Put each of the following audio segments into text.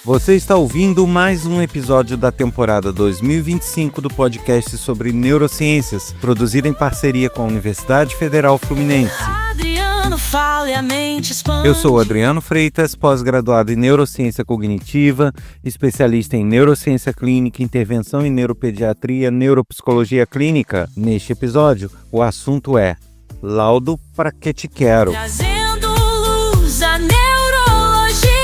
Você está ouvindo mais um episódio da temporada 2025 do podcast sobre neurociências, produzido em parceria com a Universidade Federal Fluminense. Eu sou Adriano Freitas, pós-graduado em Neurociência Cognitiva, especialista em Neurociência Clínica, Intervenção em Neuropediatria, Neuropsicologia Clínica. Neste episódio, o assunto é laudo para que te quero. Trazendo luz à neurologia,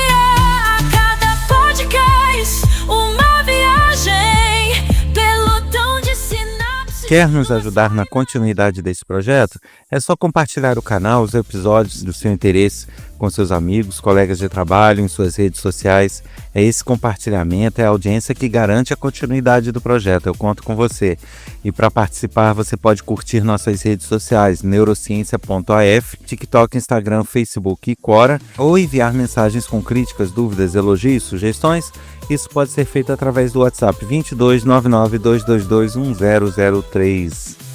a cada podcast, uma viagem, pelotão de sinapses. Quer nos ajudar na continuidade desse projeto? É só compartilhar o canal, os episódios do seu interesse com seus amigos, colegas de trabalho, em suas redes sociais. É esse compartilhamento, é a audiência que garante a continuidade do projeto. Eu conto com você. E para participar, você pode curtir nossas redes sociais, neurociência.af, TikTok, Instagram, Facebook e Quora, ou enviar mensagens com críticas, dúvidas, elogios, sugestões. Isso pode ser feito através do WhatsApp 22 99 222 1003.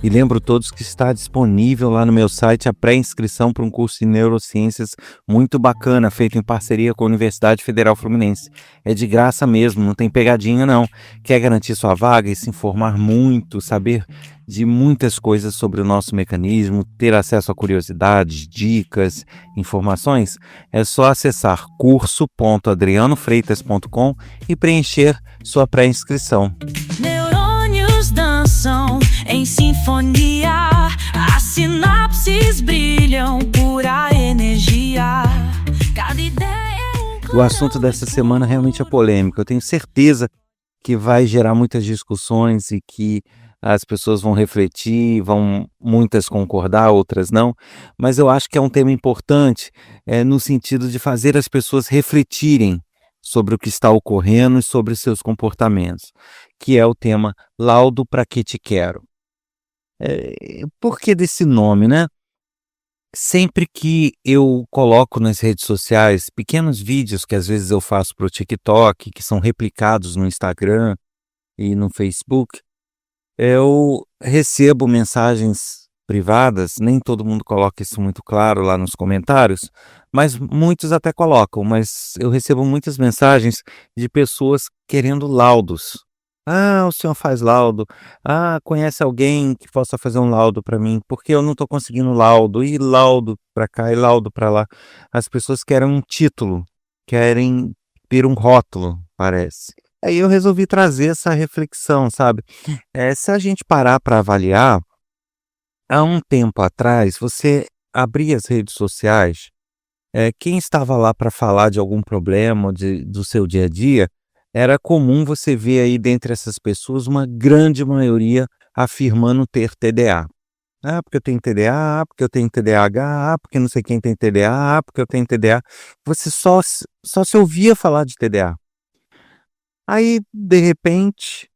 E lembro todos que está disponível lá no meu site a pré-inscrição para um curso de neurociências muito bacana, feito em parceria com a Universidade Federal Fluminense. É de graça mesmo, não tem pegadinha não. Quer garantir sua vaga e se informar muito, saber de muitas coisas sobre o nosso mecanismo, ter acesso a curiosidades, dicas, informações? É só acessar curso.adrianofreitas.com e preencher sua pré-inscrição. Neurônios dançam em sinfonia, as sinapses brilham, pura energia. Cada ideia é O assunto dessa semana realmente é polêmico. Eu tenho certeza que vai gerar muitas discussões e que as pessoas vão refletir, vão muitas concordar, outras não, mas eu acho que é um tema importante no sentido de fazer as pessoas refletirem sobre o que está ocorrendo e sobre seus comportamentos, que é o tema laudo para que te quero. Por que desse nome, né? Sempre que eu coloco nas redes sociais pequenos vídeos que às vezes eu faço para o TikTok, que são replicados no Instagram e no Facebook, eu recebo mensagens privadas, nem todo mundo coloca isso muito claro lá nos comentários, mas muitos até colocam, mas eu recebo muitas mensagens de pessoas querendo laudos. Ah, o senhor faz laudo. Ah, conhece alguém que possa fazer um laudo para mim? Porque eu não estou conseguindo laudo. E laudo para cá e laudo para lá. As pessoas querem um título, querem ter um rótulo, parece. Aí eu resolvi trazer essa reflexão, sabe? Se a gente parar para avaliar, há um tempo atrás, você abria as redes sociais, quem estava lá para falar de algum problema do seu dia a dia, era comum você ver aí dentre essas pessoas uma grande maioria afirmando ter TDA. Ah, porque eu tenho TDA, ah, porque eu tenho TDAH, ah, porque não sei quem tem TDA, ah, porque eu tenho TDA. Você só se ouvia falar de TDA. Aí, de repente,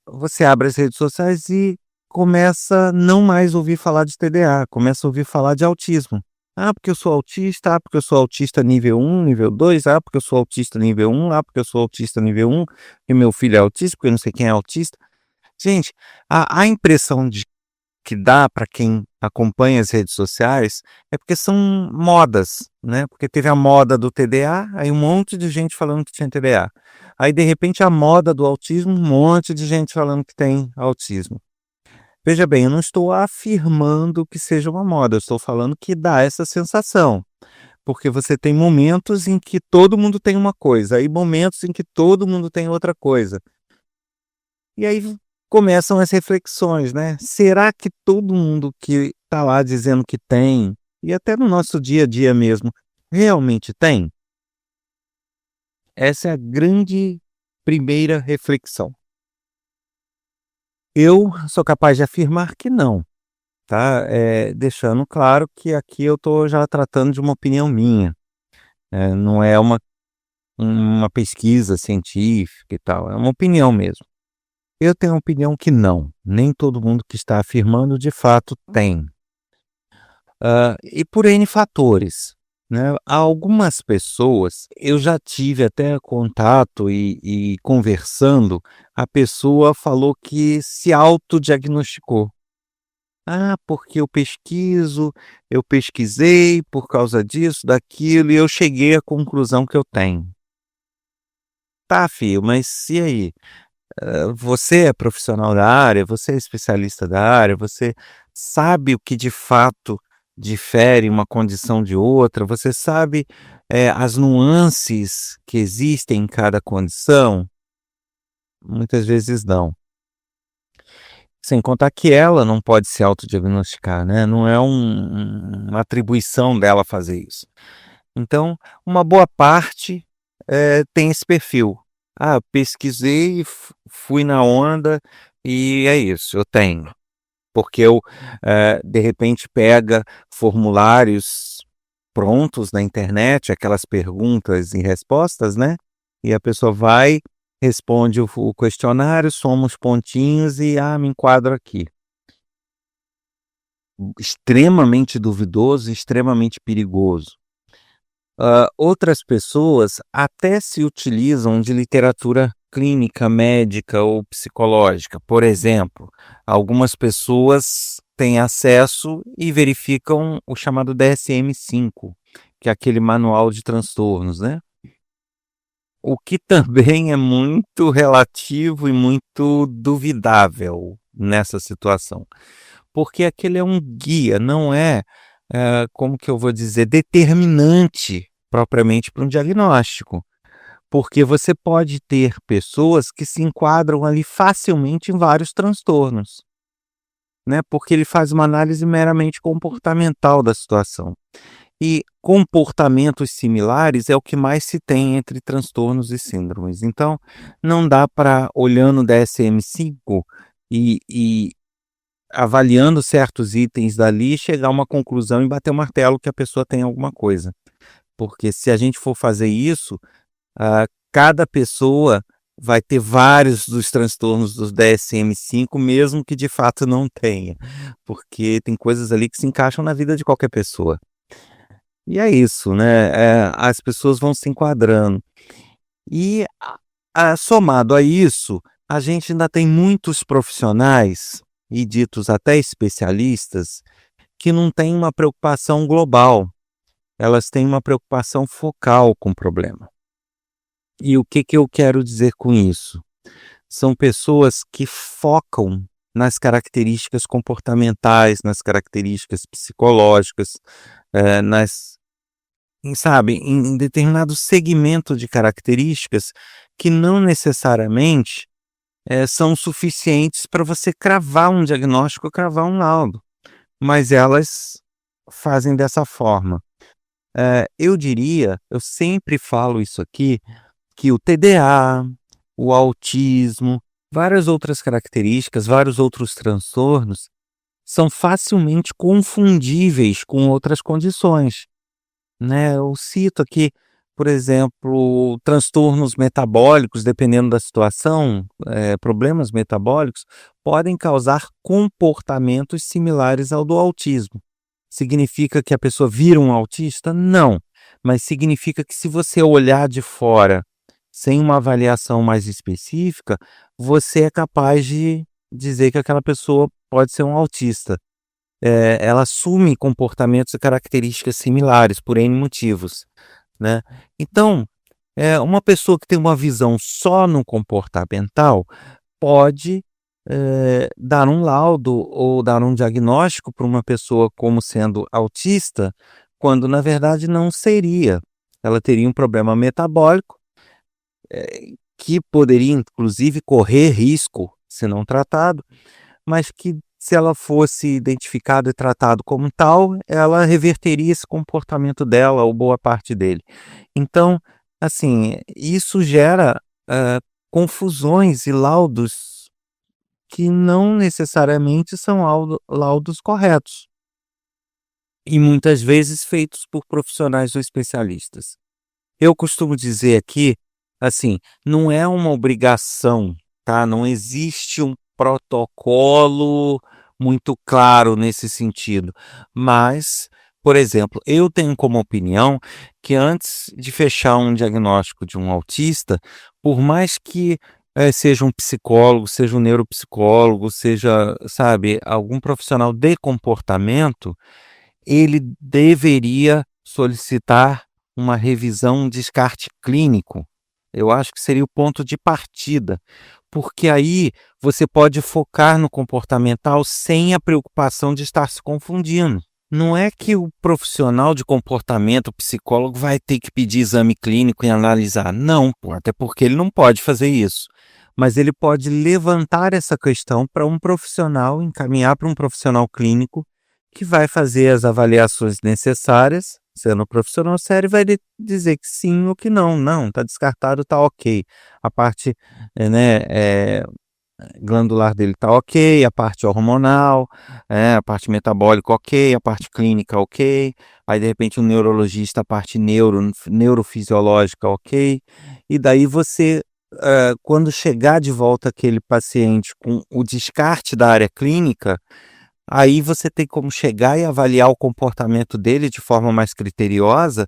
você abre as redes sociais e começa a não mais ouvir falar de TDA, começa a ouvir falar de autismo. Ah, porque eu sou autista, ah, porque eu sou autista nível 1, nível 2, ah, porque eu sou autista nível 1, ah, porque eu sou autista nível 1, e meu filho é autista, porque eu não sei quem é autista. Gente, a impressão que dá para quem acompanha as redes sociais é porque são modas, né? Porque teve a moda do TDA, aí um monte de gente falando que tinha TDA. Aí, de repente, a moda do autismo, um monte de gente falando que tem autismo. Veja bem, eu não estou afirmando que seja uma moda, eu estou falando que dá essa sensação. Porque você tem momentos em que todo mundo tem uma coisa, aí momentos em que todo mundo tem outra coisa. E aí começam as reflexões, né? Será que todo mundo que está lá dizendo que tem, e até no nosso dia a dia mesmo, realmente tem? Essa é a grande primeira reflexão. Eu sou capaz de afirmar que não, tá? Deixando claro que aqui eu estou já tratando de uma opinião minha, não é uma pesquisa científica e tal, é uma opinião mesmo. Eu tenho a opinião que não, nem todo mundo que está afirmando de fato tem. E por N fatores. né. Algumas pessoas, eu já tive até contato e conversando, a pessoa falou que se autodiagnosticou. "Ah, porque eu pesquisei por causa disso, daquilo, e eu cheguei à conclusão que eu tenho". Tá, filho, mas e aí? Você é profissional da área, você é especialista da área, você sabe o que de fato difere uma condição de outra, você sabe, as nuances que existem em cada condição? Muitas vezes não. Sem contar que ela não pode se autodiagnosticar, né, não é uma atribuição dela fazer isso. Então, uma boa parte, tem esse perfil. "Ah, pesquisei, fui na onda e é isso, eu tenho". Porque eu, de repente pega formulários prontos na internet, aquelas perguntas e respostas, né, e a pessoa vai, responde o questionário, soma os pontinhos e: "Ah, me enquadro aqui". Extremamente duvidoso, extremamente perigoso. Outras pessoas até se utilizam de literatura clínica, médica ou psicológica. Por exemplo, algumas pessoas têm acesso e verificam o chamado DSM-5, que é aquele manual de transtornos, né. O que também é muito relativo e muito duvidável nessa situação, porque aquele é um guia, não é, como que eu vou dizer, determinante propriamente para um diagnóstico, porque você pode ter pessoas que se enquadram ali facilmente em vários transtornos, né, porque ele faz uma análise meramente comportamental da situação. E comportamentos similares é o que mais se tem entre transtornos e síndromes. Então, não dá para, olhando o DSM-5 e avaliando certos itens dali, chegar a uma conclusão e bater o martelo que a pessoa tem alguma coisa. Porque se a gente for fazer isso, cada pessoa vai ter vários dos transtornos dos DSM-5, mesmo que de fato não tenha, porque tem coisas ali que se encaixam na vida de qualquer pessoa. E é isso, né, as pessoas vão se enquadrando. E somado a isso, a gente ainda tem muitos profissionais, e ditos até especialistas, que não têm uma preocupação global, elas têm uma preocupação focal com o problema. E o que que eu quero dizer com isso? São pessoas que focam nas características comportamentais, nas características psicológicas, nas sabe, em determinado segmento de características que não necessariamente, são suficientes para você cravar um diagnóstico, cravar um laudo, mas elas fazem dessa forma. Eu diria, eu sempre falo isso aqui, que o TDA, o autismo, várias outras características, vários outros transtornos, são facilmente confundíveis com outras condições, né. Eu cito aqui, por exemplo, transtornos metabólicos, dependendo da situação, problemas metabólicos podem causar comportamentos similares ao do autismo. Significa que a pessoa vira um autista? Não, mas significa que se você olhar de fora, sem uma avaliação mais específica, você é capaz de dizer que aquela pessoa pode ser um autista. Ela assume comportamentos e características similares por N motivos, né. Então, uma pessoa que tem uma visão só no comportamental pode, dar um laudo ou dar um diagnóstico para uma pessoa como sendo autista, quando na verdade não seria. Ela teria um problema metabólico, que poderia inclusive correr risco se não tratado, mas que se ela fosse identificada e tratado como tal, ela reverteria esse comportamento dela ou boa parte dele. Então, assim, isso gera, confusões e laudos que não necessariamente são laudos corretos, e muitas vezes feitos por profissionais ou especialistas. Eu costumo dizer aqui, assim, não é uma obrigação, tá, não existe um protocolo muito claro nesse sentido, mas Por exemplo, eu tenho como opinião que antes de fechar um diagnóstico de um autista, por mais que, seja um psicólogo, seja um neuropsicólogo, seja, sabe, algum profissional de comportamento, ele deveria solicitar uma revisão, um descarte clínico. Eu acho que seria o ponto de partida, porque aí você pode focar no comportamental sem a preocupação de estar se confundindo. Não é que o profissional de comportamento, o psicólogo, vai ter que pedir exame clínico e analisar. Não, pô, até porque ele não pode fazer isso. Mas ele pode levantar essa questão para um profissional, encaminhar para um profissional clínico que vai fazer as avaliações necessárias, sendo um profissional sério, vai dizer que sim ou que não. Não, está descartado, está ok. A parte, né, glandular dele está ok, a parte hormonal, a parte metabólica ok, a parte clínica ok, aí de repente um neurologista, a parte neurofisiológica ok, e daí você, quando chegar de volta aquele paciente com o descarte da área clínica, aí você tem como chegar e avaliar o comportamento dele de forma mais criteriosa,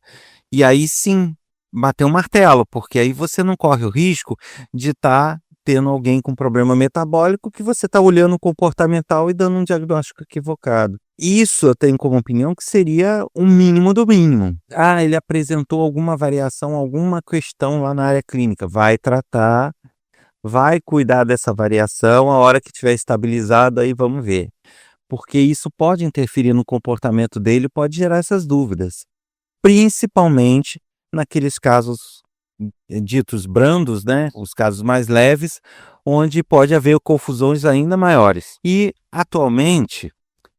e aí sim, bater um martelo, porque aí você não corre o risco de estar tendo alguém com problema metabólico que você está olhando o comportamental e dando um diagnóstico equivocado. Isso eu tenho como opinião que seria o mínimo do mínimo. Ah, ele apresentou alguma variação, alguma questão lá na área clínica. Vai tratar, vai cuidar dessa variação, a hora que estiver estabilizado, aí vamos ver. Porque isso pode interferir no comportamento dele, pode gerar essas dúvidas. Principalmente naqueles casos ditos brandos, né, os casos mais leves, onde pode haver confusões ainda maiores. E atualmente,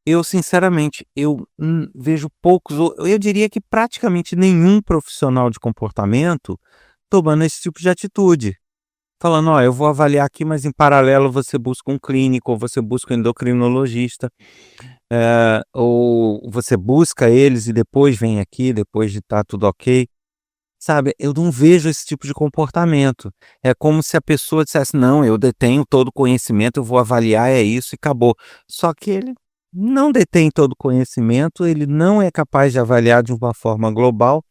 eu sinceramente, eu vejo poucos, eu diria que praticamente nenhum profissional de comportamento tomando esse tipo de atitude. Falando, ó, eu vou avaliar aqui, mas em paralelo você busca um clínico, ou você busca um endocrinologista, ou você busca eles e depois vem aqui, depois de estar tudo ok. Sabe, eu não vejo esse tipo de comportamento. É como se a pessoa dissesse: "Não, eu detenho todo o conhecimento, eu vou avaliar, é isso e acabou". Só que ele não detém todo o conhecimento, ele não é capaz de avaliar de uma forma global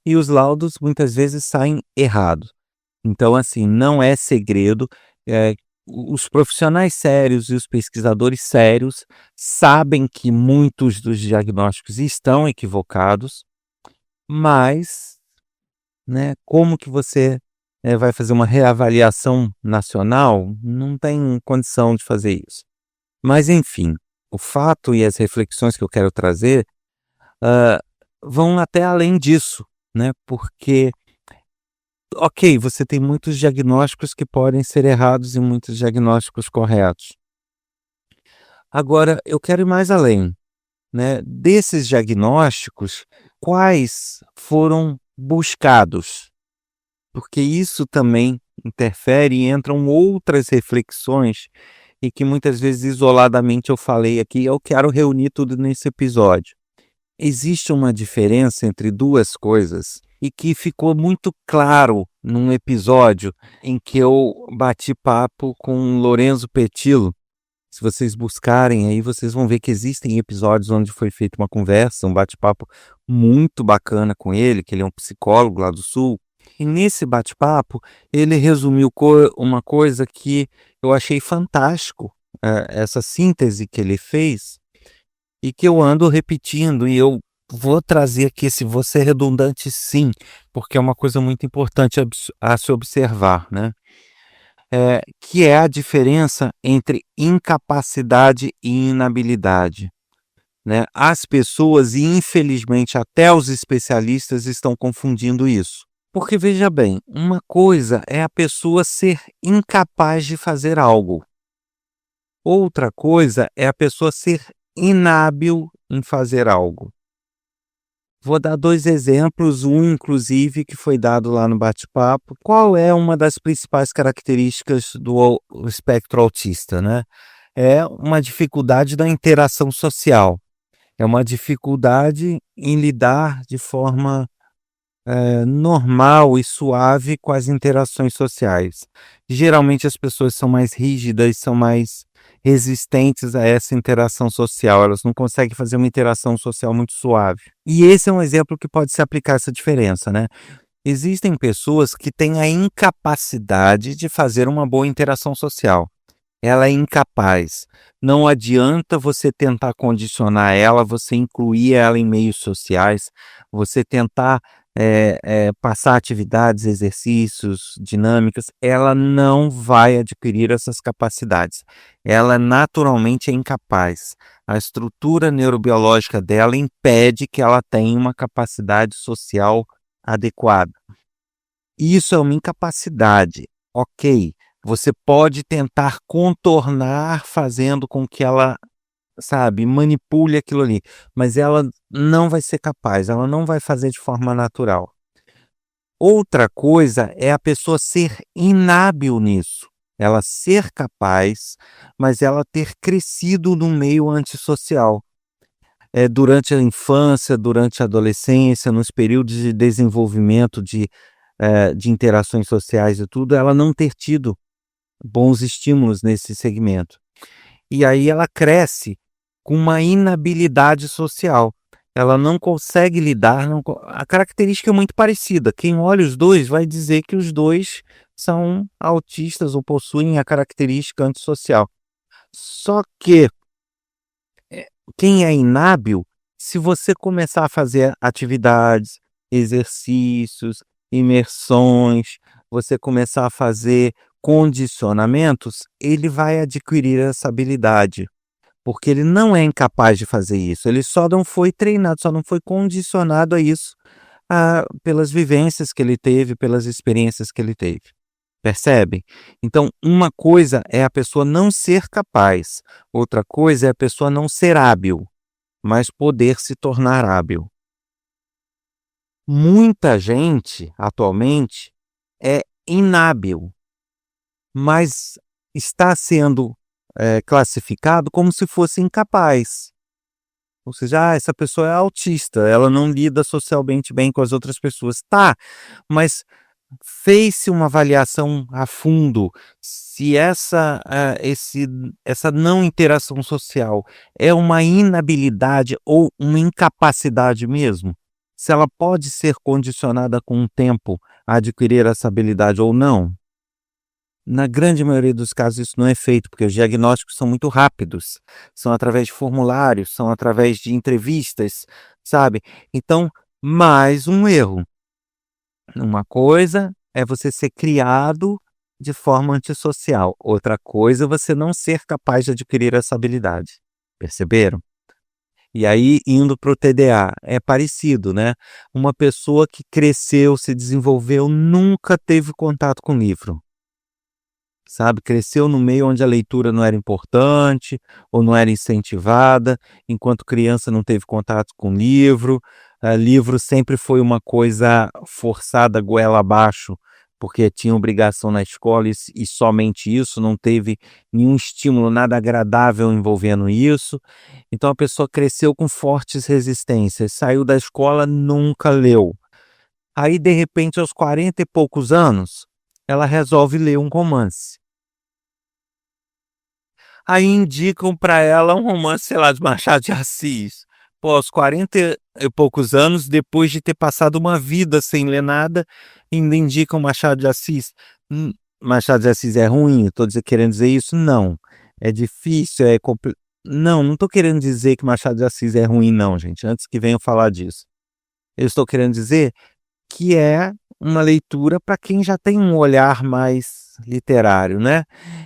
e os laudos muitas vezes saem errados. Então, assim, não é segredo, os profissionais sérios e os pesquisadores sérios sabem que muitos dos diagnósticos estão equivocados, mas, né, como que você, vai fazer uma reavaliação nacional? Não tem condição de fazer isso. Mas enfim, o fato e as reflexões que eu quero trazer, hã, vão até além disso, né, porque, ok, você tem muitos diagnósticos que podem ser errados e muitos diagnósticos corretos. Agora eu quero ir mais além, né, desses diagnósticos, quais foram buscados? Porque isso também interfere e entram outras reflexões e que muitas vezes isoladamente eu falei aqui, eu quero reunir tudo nesse episódio. Existe uma diferença entre duas coisas e que ficou muito claro num episódio em que eu bati papo com Lorenzo Petillo. Se vocês buscarem aí, vocês vão ver que existem episódios onde foi feita uma conversa, um bate-papo muito bacana com ele, que ele é um psicólogo lá do Sul. E nesse bate-papo, ele resumiu uma coisa que eu achei fantástico, essa síntese que ele fez e que eu ando repetindo, e eu vou trazer aqui, se vou ser redundante sim, porque é uma coisa muito importante a se observar, né? Que é a diferença entre incapacidade e inabilidade, né? As pessoas, e infelizmente até os especialistas, estão confundindo isso. Porque veja bem, uma coisa é a pessoa ser incapaz de fazer algo. Outra coisa é a pessoa ser inábil em fazer algo. Vou dar 2 exemplos, um inclusive que foi dado lá no bate-papo. Qual é uma das principais características do espectro autista, né? É uma dificuldade da interação social, é uma dificuldade em lidar de forma, normal e suave com as interações sociais. Geralmente as pessoas são mais rígidas, são mais resistentes a essa interação social, elas não conseguem fazer uma interação social muito suave. E esse é um exemplo que pode se aplicar essa diferença, né? Existem pessoas que têm a incapacidade de fazer uma boa interação social. Ela é incapaz. Não adianta você tentar condicionar ela, você incluir ela em meios sociais, você tentar passar atividades, exercícios, dinâmicas, ela não vai adquirir essas capacidades. Ela naturalmente é incapaz. A estrutura neurobiológica dela impede que ela tenha uma capacidade social adequada. Isso é uma incapacidade, ok. Você pode tentar contornar fazendo com que ela, sabe, manipule aquilo ali, mas ela não vai ser capaz, ela não vai fazer de forma natural. Outra coisa é a pessoa ser inábil nisso, ela ser capaz, mas ela ter crescido num meio antissocial. Durante a infância, durante a adolescência, nos períodos de desenvolvimento de interações sociais e tudo, ela não ter tido bons estímulos nesse segmento. E aí ela cresce com uma inabilidade social. Ela não consegue lidar, a característica é muito parecida. Quem olha os dois vai dizer que os dois são autistas ou possuem a característica antissocial. Só que quem é inábil, se você começar a fazer atividades, exercícios, imersões, você começar a fazer condicionamentos, ele vai adquirir essa habilidade, porque ele não é incapaz de fazer isso, ele só não foi treinado, só não foi condicionado a isso, pelas vivências que ele teve, pelas experiências que ele teve. Percebem? Então, uma coisa é a pessoa não ser capaz, outra coisa é a pessoa não ser hábil, mas poder se tornar hábil. Muita gente, atualmente, é inábil, mas está sendo classificado como se fosse incapaz. Ou seja, essa pessoa é autista, ela não lida socialmente bem com as outras pessoas. Tá, mas fez-se uma avaliação a fundo se essa não interação social é uma inabilidade ou uma incapacidade mesmo? Se ela pode ser condicionada com o tempo a adquirir essa habilidade ou não? Na grande maioria dos casos isso não é feito, porque os diagnósticos são muito rápidos, são através de formulários, são através de entrevistas, sabe? Então, mais um erro. Uma coisa é você ser criado de forma antissocial, outra coisa é você não ser capaz de adquirir essa habilidade. Perceberam? E aí, indo para o TDA, é parecido, né? Uma pessoa que cresceu, se desenvolveu, nunca teve contato com livro. Sabe, cresceu no meio onde a leitura não era importante ou não era incentivada, enquanto criança não teve contato com livro, livro sempre foi uma coisa forçada goela abaixo, porque tinha obrigação na escola e somente isso, não teve nenhum estímulo, nada agradável envolvendo isso. Então a pessoa cresceu com fortes resistências, saiu da escola, nunca leu. Aí, de repente, aos 40 e poucos anos, ela resolve ler um romance. Aí indicam para ela um romance, sei lá, de Machado de Assis. Pô, aos 40 e poucos anos, depois de ter passado uma vida sem ler nada, ainda indicam Machado de Assis. Machado de Assis é ruim? Estou querendo dizer isso? Não. É difícil, não estou querendo dizer que Machado de Assis é ruim, não, gente, antes que venham falar disso. Eu estou querendo dizer que é uma leitura para quem já tem um olhar mais literário, né?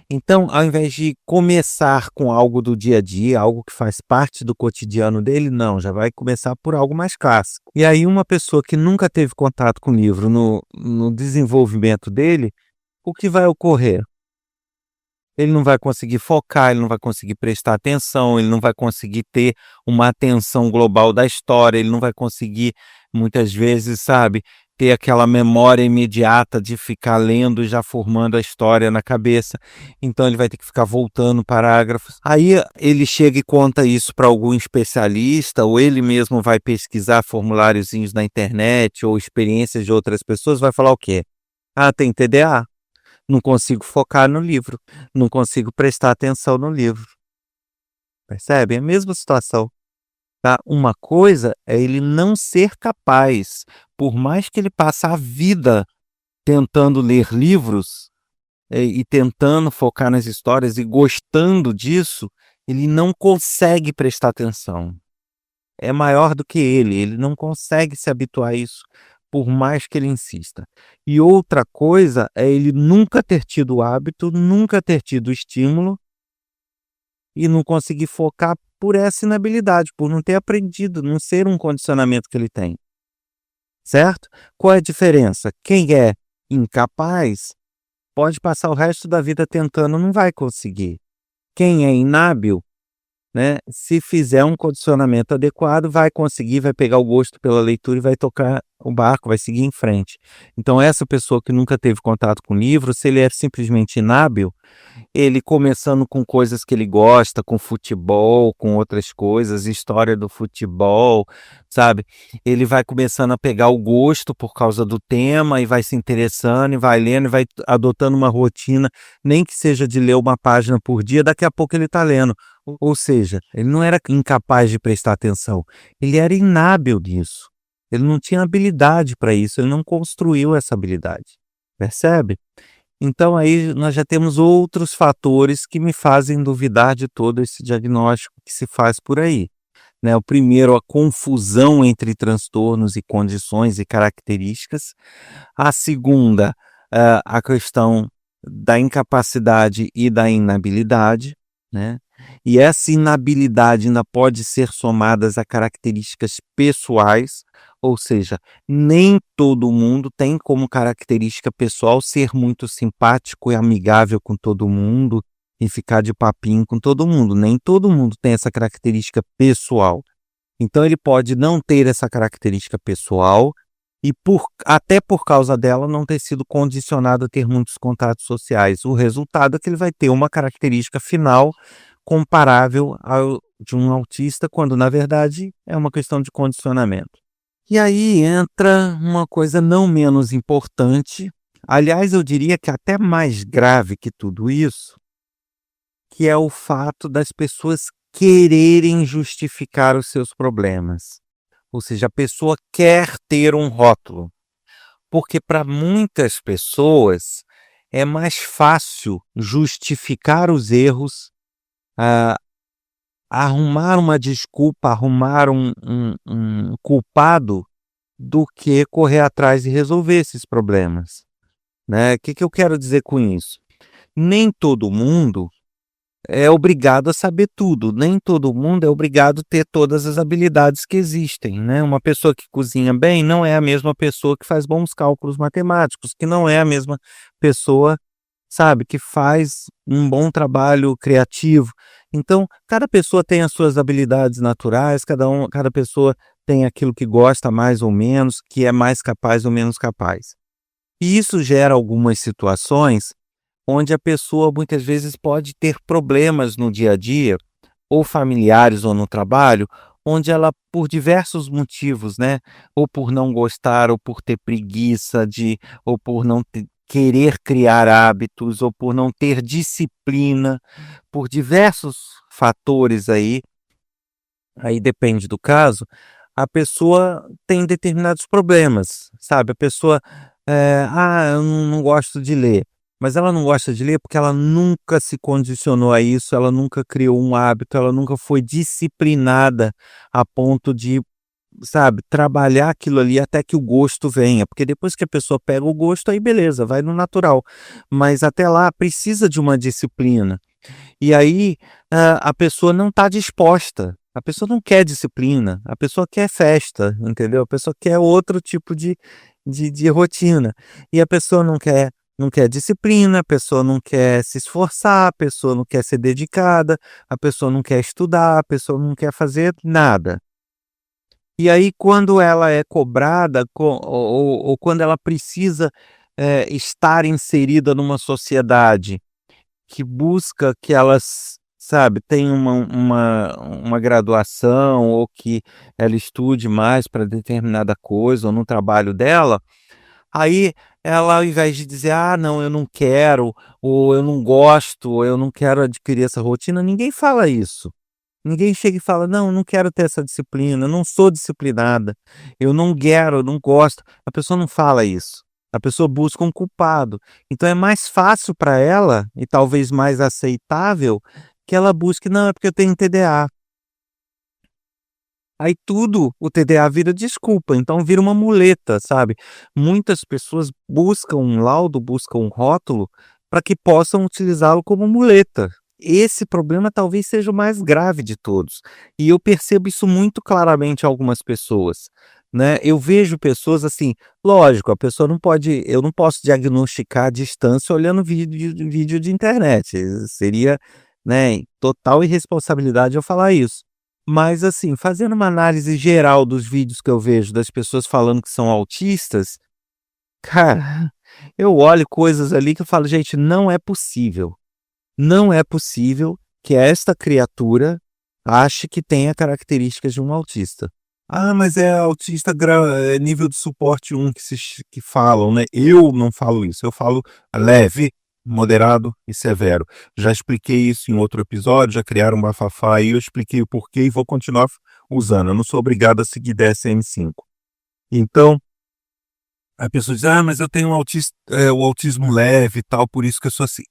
Então, ao invés de começar com algo do dia a dia, algo que faz parte do cotidiano dele, não, já vai começar por algo mais clássico. E aí uma pessoa que nunca teve contato com o livro no desenvolvimento dele, o que vai ocorrer? Ele não vai conseguir focar, ele não vai conseguir prestar atenção, ele não vai conseguir ter uma atenção global da história, ele não vai conseguir, muitas vezes, sabe, ter aquela memória imediata de ficar lendo e já formando a história na cabeça. Então ele vai ter que ficar voltando parágrafos. Aí ele chega e conta isso para algum especialista, ou ele mesmo vai pesquisar formuláriozinhos na internet ou experiências de outras pessoas, vai falar o quê? Ah, tem TDA. não consigo focar no livro, não consigo prestar atenção no livro. Percebe? É a mesma situação, tá? Uma coisa é ele não ser capaz, por mais que ele passe a vida tentando ler livros, e tentando focar nas histórias e gostando disso, ele não consegue prestar atenção. É maior do que ele não consegue se habituar a isso, por mais que ele insista. E outra coisa é ele nunca ter tido o hábito, nunca ter tido o estímulo e não conseguir focar por essa inabilidade, por não ter aprendido, não ser um condicionamento que ele tem. Certo? Qual é a diferença? Quem é incapaz pode passar o resto da vida tentando, não vai conseguir. Quem é inábil, né, se fizer um condicionamento adequado, vai conseguir, vai pegar o gosto pela leitura e vai tocar o barco, vai seguir em frente. Então essa pessoa que nunca teve contato com livro, se ele é simplesmente inábil, ele começando com coisas que ele gosta, com futebol, com outras coisas, história do futebol, sabe? Ele vai começando a pegar o gosto por causa do tema e vai se interessando e vai lendo e vai adotando uma rotina, nem que seja de ler uma página por dia, daqui a pouco ele está lendo. Ou seja, ele não era incapaz de prestar atenção, ele era inábil nisso. Ele não tinha habilidade para isso, ele não construiu essa habilidade. Percebe? Então aí nós já temos outros fatores que me fazem duvidar de todo esse diagnóstico que se faz por aí, né? O primeiro, a confusão entre transtornos e condições e características. A segunda, a questão da incapacidade e da inabilidade, né? E essa inabilidade ainda pode ser somada a características pessoais, ou seja, nem todo mundo tem como característica pessoal ser muito simpático e amigável com todo mundo e ficar de papinho com todo mundo. Nem todo mundo tem essa característica pessoal. Então ele pode não ter essa característica pessoal e até por causa dela não ter sido condicionado a ter muitos contatos sociais. O resultado é que ele vai ter uma característica final comparável ao de um autista, quando na verdade é uma questão de condicionamento. E aí entra uma coisa não menos importante, aliás eu diria que até mais grave que tudo isso, que é o fato das pessoas quererem justificar os seus problemas. Ou seja, a pessoa quer ter um rótulo, porque para muitas pessoas é mais fácil justificar os erros, arrumar uma desculpa, arrumar um culpado, do que correr atrás e resolver esses problemas, né? O que eu quero dizer com isso? Nem todo mundo é obrigado a saber tudo, nem todo mundo é obrigado a ter todas as habilidades que existem, né? Uma pessoa que cozinha bem não é a mesma pessoa que faz bons cálculos matemáticos, que não é a mesma pessoa, sabe, que faz um bom trabalho criativo. Então, cada pessoa tem as suas habilidades naturais, cada pessoa tem aquilo que gosta mais ou menos, que é mais capaz ou menos capaz. E isso gera algumas situações onde a pessoa muitas vezes pode ter problemas no dia a dia, ou familiares ou no trabalho, onde ela, por diversos motivos, né, ou por não gostar, ou por ter preguiça ou por não querer criar hábitos, ou por não ter disciplina, por diversos fatores aí depende do caso, a pessoa tem determinados problemas, sabe? A pessoa, eu não gosto de ler, mas ela não gosta de ler porque ela nunca se condicionou a isso, ela nunca criou um hábito, ela nunca foi disciplinada a ponto de, sabe, trabalhar aquilo ali até que o gosto venha, porque depois que a pessoa pega o gosto, aí beleza, vai no natural, mas até lá precisa de uma disciplina. E aí, a pessoa não está disposta, a pessoa não quer disciplina, a pessoa quer festa, entendeu? A pessoa quer outro tipo de rotina. E a pessoa não quer disciplina, a pessoa não quer se esforçar, a pessoa não quer ser dedicada, a pessoa não quer estudar, a pessoa não quer fazer nada. E aí quando ela é cobrada ou quando ela precisa, estar inserida numa sociedade que busca que elas, sabe, tenham uma graduação ou que ela estude mais para determinada coisa ou no trabalho dela, aí ela ao invés de dizer: "Ah, não, eu não quero", ou "Eu não gosto", ou "Eu não quero adquirir essa rotina", ninguém fala isso. Ninguém chega e fala: "Não, eu não quero ter essa disciplina, eu não sou disciplinada, eu não quero, eu não gosto". A pessoa não fala isso. A pessoa busca um culpado. Então é mais fácil para ela, e talvez mais aceitável, que ela busque: "Não, é porque eu tenho TDA". Aí tudo o TDA vira desculpa, então vira uma muleta, sabe. Muitas pessoas buscam um laudo, buscam um rótulo, para que possam utilizá-lo como muleta. Esse problema talvez seja o mais grave de todos, e eu percebo isso muito claramente em algumas pessoas, né. Eu vejo pessoas assim, lógico, a pessoa não pode, eu não posso diagnosticar a distância olhando vídeo de internet, seria, né, total irresponsabilidade eu falar isso. Mas assim, fazendo uma análise geral dos vídeos que eu vejo das pessoas falando que são autistas, cara, eu olho coisas ali que eu falo: "Gente, não é possível, não é possível que esta criatura ache que tenha características de um autista". Ah, mas é autista nível de suporte um que falam, né. Eu não falo isso, eu falo leve, moderado e severo. Já expliquei isso em outro episódio, já criaram um bafafá e eu expliquei o porquê e vou continuar usando. Eu não sou obrigado a seguir DSM-5. Então, a pessoa diz: "Ah, mas eu tenho o autismo leve e tal, por isso que eu sou assim".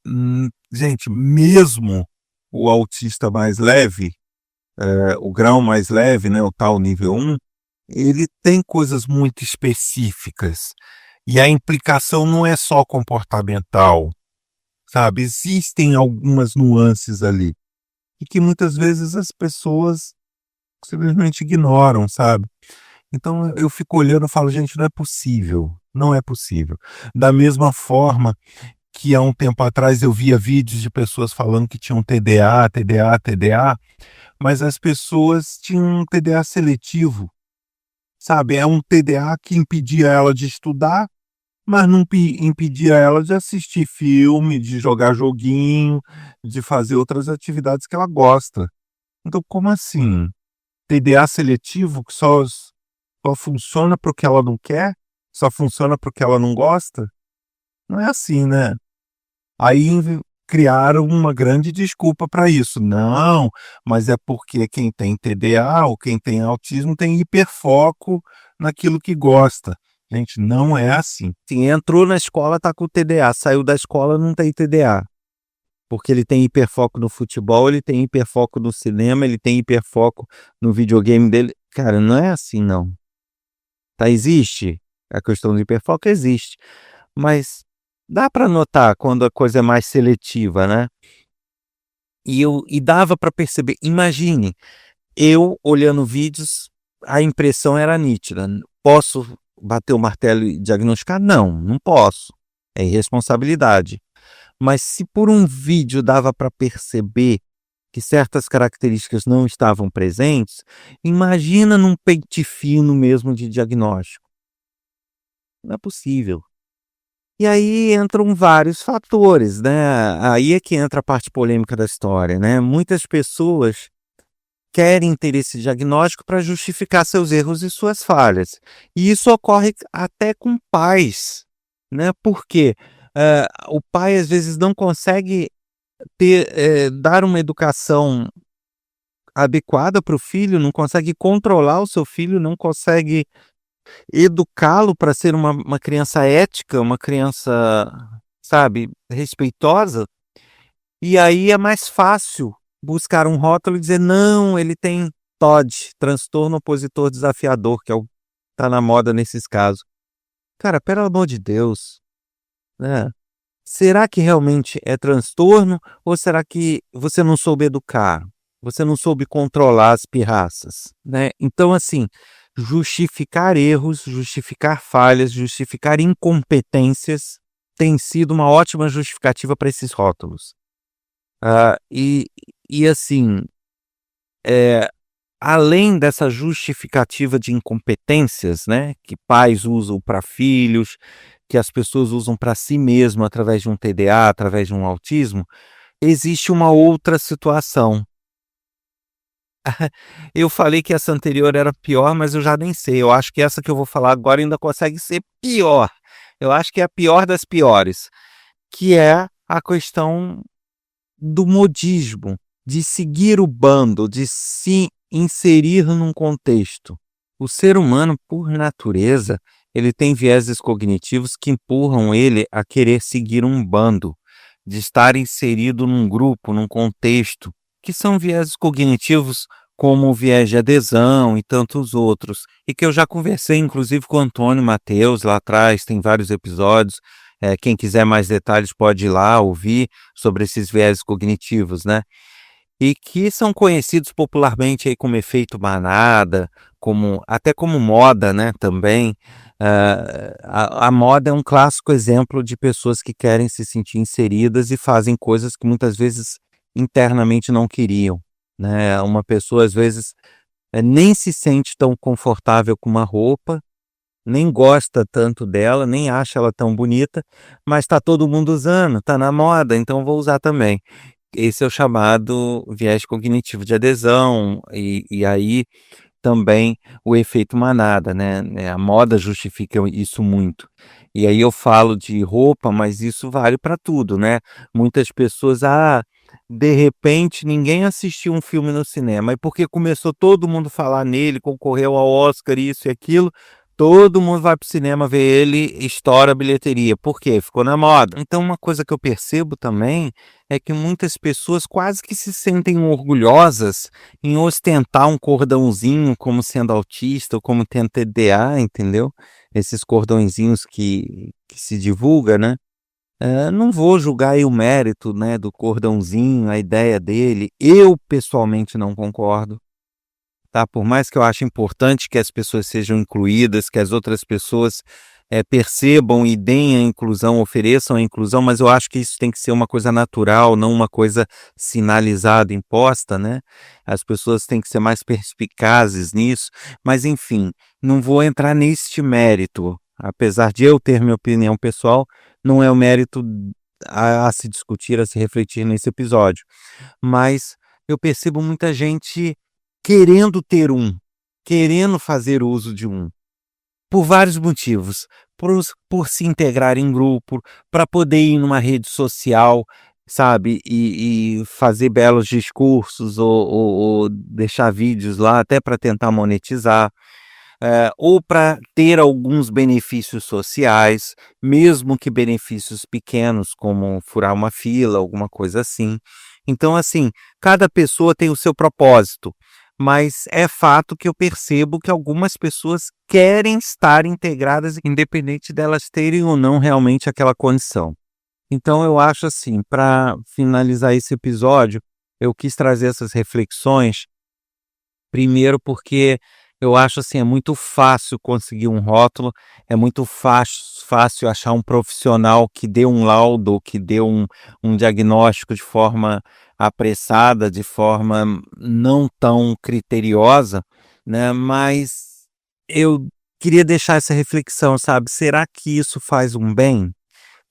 Gente, mesmo o autista mais leve, o grau mais leve, né, o tal nível um, ele tem coisas muito específicas, e a implicação não é só comportamental, sabe, existem algumas nuances ali, e que muitas vezes as pessoas simplesmente ignoram, sabe. Então eu fico olhando e falo: "Gente, não é possível, não é possível". Da mesma forma que há um tempo atrás eu via vídeos de pessoas falando que tinham TDA, TDA, TDA, mas as pessoas tinham um TDA seletivo. Sabe, é um TDA que impedia ela de estudar, mas não impedia ela de assistir filme, de jogar joguinho, de fazer outras atividades que ela gosta. Então, como assim? TDA seletivo que só funciona para o que ela não quer? Só funciona para o que ela não gosta? Não é assim, né? Aí criaram uma grande desculpa para isso. Não, mas é porque quem tem TDA ou quem tem autismo tem hiperfoco naquilo que gosta. Gente, não é assim. Sim, entrou na escola, tá com TDA, saiu da escola, não tem TDA. Porque ele tem hiperfoco no futebol, ele tem hiperfoco no cinema, ele tem hiperfoco no videogame dele. Cara, não é assim não. Tá, existe a questão do hiperfoco, existe, mas dá para notar quando a coisa é mais seletiva, né. E dava para perceber, imagine, eu olhando vídeos, a impressão era nítida. Posso bater o martelo e diagnosticar? Não, não posso, é irresponsabilidade. Mas se por um vídeo dava para perceber que certas características não estavam presentes, imagina num pente fino mesmo de diagnóstico. Não é possível. E aí entram vários fatores, né, aí é que entra a parte polêmica da história, né. Muitas pessoas querem ter esse diagnóstico para justificar seus erros e suas falhas. E isso ocorre até com pais, né, porque, o pai às vezes não consegue dar uma educação adequada para o filho, não consegue controlar o seu filho, não consegue educá-lo para ser uma criança ética, uma criança, sabe, respeitosa, e aí é mais fácil buscar um rótulo e dizer: "Não, ele tem TOD, transtorno opositor desafiador", que é o que tá na moda nesses casos. Cara, pelo amor de Deus, né, será que realmente é transtorno ou será que você não soube educar? Você não soube controlar as pirraças, né? Então, assim, justificar erros, justificar falhas, justificar incompetências tem sido uma ótima justificativa para esses rótulos. Ah, e assim, eh, além dessa justificativa de incompetências, né, que pais usam para filhos, que as pessoas usam para si mesmo através de um TDA, através de um autismo, existe uma outra situação. Eu falei que essa anterior era pior, mas eu já nem sei, eu acho que essa que eu vou falar agora ainda consegue ser pior. eu acho que é a pior das piores, que é a questão do modismo, de seguir o bando, de se inserir num contexto. O ser humano, por natureza, ele tem vieses cognitivos que empurram ele a querer seguir um bando, de estar inserido num grupo, num contexto, que são vieses cognitivos como o viés de adesão e tantos outros, e que eu já conversei inclusive com o Antônio Mateus lá atrás, tem vários episódios, quem quiser mais detalhes pode ir lá ouvir sobre esses vieses cognitivos, né? E que são conhecidos popularmente aí como efeito manada, até como moda, né, também. A moda é um clássico exemplo de pessoas que querem se sentir inseridas e fazem coisas que muitas vezes internamente não queriam, né. Uma pessoa às vezes, nem se sente tão confortável com uma roupa, nem gosta tanto dela, nem acha ela tão bonita, mas está todo mundo usando, está na moda, então vou usar também. Esse é o chamado viés cognitivo de adesão, e aí também o efeito manada, né, a moda justifica isso muito. E aí eu falo de roupa, mas isso vale para tudo, né. Muitas pessoas: "Ah, de repente ninguém assistiu um filme no cinema, e porque começou todo mundo falar nele, concorreu ao Oscar, isso e aquilo, todo mundo vai para o cinema ver ele, estoura a bilheteria. Por quê? Ficou na moda". Então uma coisa que eu percebo também é que muitas pessoas quase que se sentem orgulhosas em ostentar um cordãozinho como sendo autista ou como tendo TDA, entendeu? Esses cordõezinhos que se divulga, né? Não vou julgar aí o mérito, né, do cordãozinho, a ideia dele. Eu pessoalmente não concordo, tá? Por mais que eu ache importante que as pessoas sejam incluídas, que as outras pessoas percebam e deem a inclusão, ofereçam a inclusão, mas eu acho que isso tem que ser uma coisa natural, não uma coisa sinalizada, imposta, né? As pessoas têm que ser mais perspicazes nisso, mas enfim, não vou entrar neste mérito. Apesar de eu ter minha opinião pessoal, não é o mérito a se discutir, a se refletir nesse episódio. Mas eu percebo muita gente querendo ter querendo fazer uso de por vários motivos, por se integrar em grupo, para poder ir numa rede social, sabe, e fazer belos discursos ou deixar vídeos lá até para tentar monetizar, ou para ter alguns benefícios sociais, mesmo que benefícios pequenos, como furar uma fila, alguma coisa assim. Então, assim, cada pessoa tem o seu propósito, mas é fato que eu percebo que algumas pessoas querem estar integradas, independente delas terem ou não realmente aquela condição. Então eu acho assim, para finalizar esse episódio, eu quis trazer essas reflexões, primeiro porque eu acho assim, é muito fácil conseguir um rótulo, é muito fácil achar um profissional que dê um laudo, que dê um diagnóstico de forma apressada, de forma não tão criteriosa, né? Mas eu queria deixar essa reflexão, sabe? Será que isso faz um bem?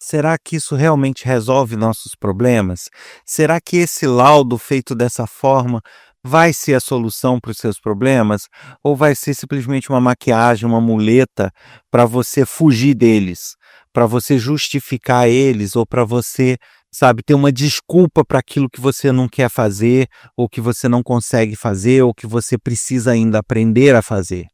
Será que isso realmente resolve nossos problemas? Será que esse laudo feito dessa forma vai ser a solução para os seus problemas? Ou vai ser simplesmente uma maquiagem, uma muleta para você fugir deles, para você justificar eles ou para você, sabe, ter uma desculpa para aquilo que você não quer fazer, ou que você não consegue fazer, ou que você precisa ainda aprender a fazer?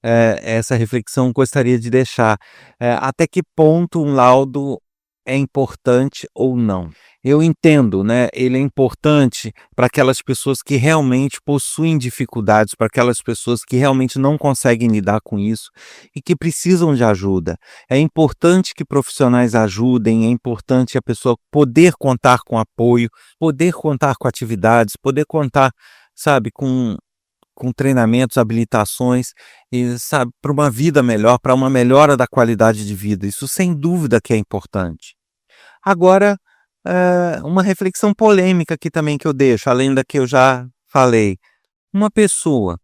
Essa reflexão eu gostaria de deixar. Até que ponto um laudo é importante ou não? Eu entendo, né, ele é importante para aquelas pessoas que realmente possuem dificuldades, para aquelas pessoas que realmente não conseguem lidar com isso e que precisam de ajuda. É importante que profissionais ajudem, é importante a pessoa poder contar com apoio, poder contar com atividades, poder contar, sabe, com treinamentos, habilitações e, sabe, para uma vida melhor, para uma melhora da qualidade de vida. Isso sem dúvida que é importante. Agora, uma reflexão polêmica aqui também que eu deixo, além da que eu já falei. Uma pessoa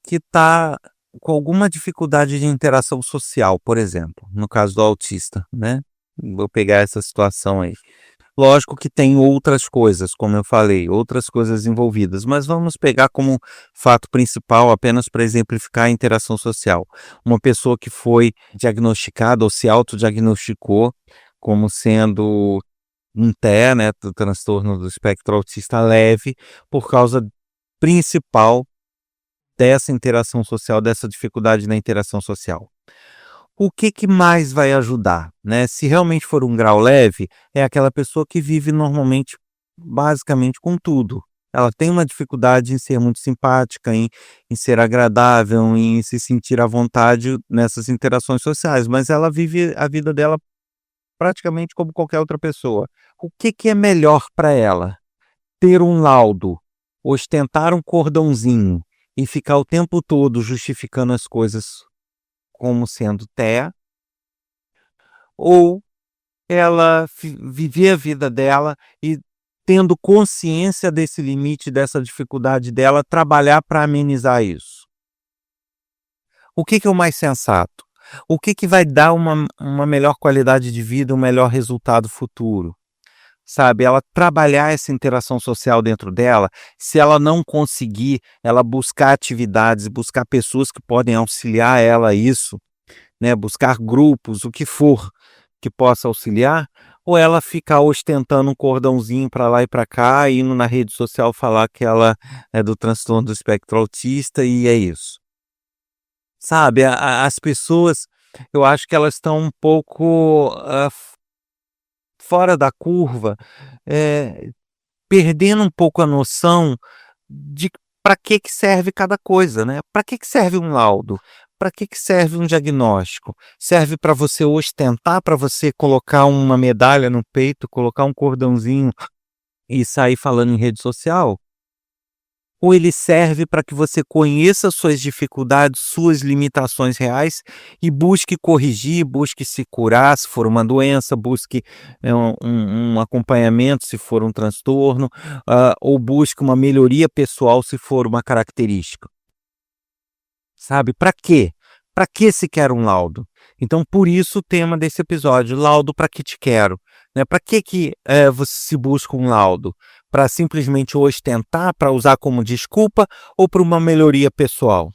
que está com alguma dificuldade de interação social, por exemplo, no caso do autista, né? Vou pegar essa situação aí. Lógico que tem outras coisas, como eu falei, outras coisas envolvidas, mas vamos pegar como fato principal apenas para exemplificar a interação social. Uma pessoa que foi diagnosticada ou se autodiagnosticou como sendo um TEA, né, do transtorno do espectro autista leve, por causa principal dessa interação social, dessa dificuldade na interação social. O que mais vai ajudar, né? Se realmente for um grau leve, é aquela pessoa que vive normalmente, basicamente, com tudo. Ela tem uma dificuldade em ser muito simpática, em ser agradável, em se sentir à vontade nessas interações sociais, mas ela vive a vida dela praticamente como qualquer outra pessoa. O que é melhor para ela? Ter um laudo, ostentar um cordãozinho e ficar o tempo todo justificando as coisas como sendo TEA, ou ela viver a vida dela e, tendo consciência desse limite, dessa dificuldade dela, trabalhar para amenizar isso? O que é o mais sensato? O que vai dar uma melhor qualidade de vida, um melhor resultado futuro? Sabe, ela trabalhar essa interação social dentro dela, se ela não conseguir, ela buscar atividades, buscar pessoas que podem auxiliar ela a isso, né, buscar grupos, o que for que possa auxiliar, ou ela ficar ostentando um cordãozinho para lá e para cá, indo na rede social falar que ela é do transtorno do espectro autista e é isso. Sabe, as pessoas, eu acho que elas estão um pouco fora da curva, perdendo um pouco a noção de para que serve cada coisa, né? Para que serve um laudo? Para que serve um diagnóstico? Serve para você ostentar, para você colocar uma medalha no peito, colocar um cordãozinho e sair falando em rede social? Ou ele serve para que você conheça suas dificuldades, suas limitações reais e busque corrigir, busque se curar se for uma doença, busque um acompanhamento se for um transtorno, ou busque uma melhoria pessoal se for uma característica? Sabe, para quê? Para que se quer um laudo? Então, por isso o tema desse episódio, laudo para que te quero, né? Para que você se busca um laudo? Para simplesmente ostentar, para usar como desculpa ou para uma melhoria pessoal?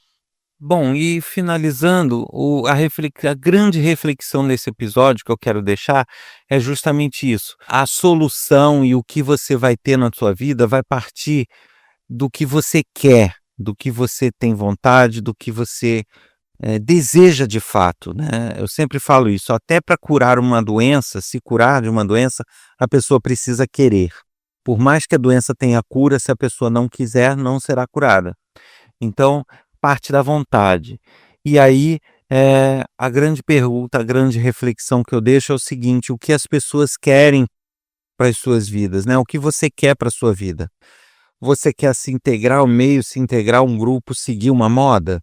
Bom, e finalizando, a grande reflexão desse episódio que eu quero deixar é justamente isso. A solução e o que você vai ter na sua vida vai partir do que você quer, do que você tem vontade, do que você deseja de fato, né? Eu sempre falo isso, até para curar uma doença, se curar de uma doença, a pessoa precisa querer. Por mais que a doença tenha cura, se a pessoa não quiser, não será curada. Então, parte da vontade. E aí, a grande pergunta, a grande reflexão que eu deixo é o seguinte: o que as pessoas querem para as suas vidas, né? O que você quer para a sua vida? Você quer se integrar ao meio, se integrar a um grupo, seguir uma moda?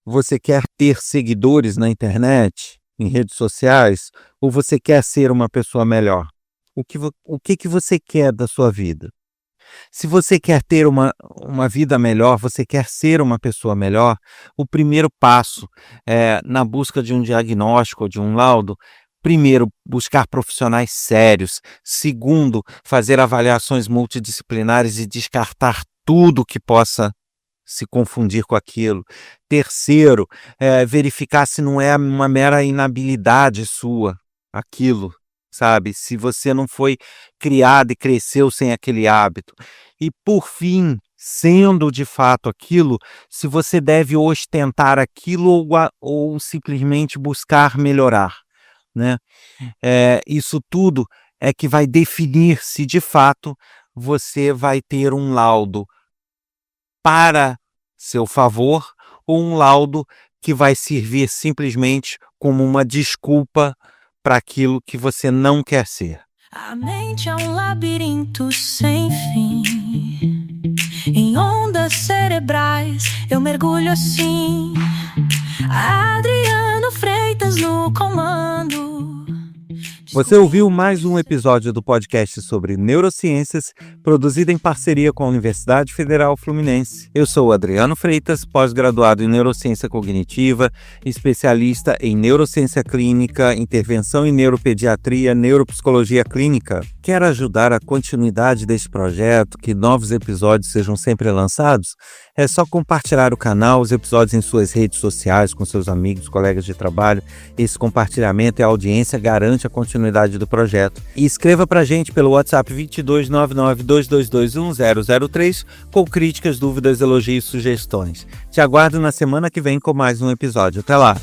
Você quer ter seguidores na internet, em redes sociais? Ou você quer ser uma pessoa melhor? O que você quer da sua vida? Se você quer ter uma vida melhor, você quer ser uma pessoa melhor, o primeiro passo na busca de um diagnóstico ou de um laudo, primeiro, buscar profissionais sérios. Segundo, fazer avaliações multidisciplinares e descartar tudo que possa se confundir com aquilo. Terceiro, verificar se não é uma mera inabilidade sua, aquilo, sabe? Se você não foi criado e cresceu sem aquele hábito. E por fim, sendo de fato aquilo, se você deve ostentar aquilo ou simplesmente buscar melhorar, né? Isso tudo é que vai definir se de fato você vai ter um laudo para seu favor ou um laudo que vai servir simplesmente como uma desculpa para aquilo que você não quer ser. A mente é um labirinto sem fim. Em ondas cerebrais eu mergulho assim. Adriano Freitas no comando. Você ouviu mais um episódio do podcast sobre neurociências, produzido em parceria com a Universidade Federal Fluminense. Eu sou Adriano Freitas, pós-graduado em neurociência cognitiva, especialista em neurociência clínica, intervenção em neuropediatria, neuropsicologia clínica. Quer ajudar a continuidade deste projeto, que novos episódios sejam sempre lançados? É só compartilhar o canal, os episódios em suas redes sociais, com seus amigos, colegas de trabalho. Esse compartilhamento e a audiência garante a continuidade do projeto. E escreva pra gente pelo WhatsApp 2299-222-1003 com críticas, dúvidas, elogios e sugestões. Te aguardo na semana que vem com mais um episódio. Até lá!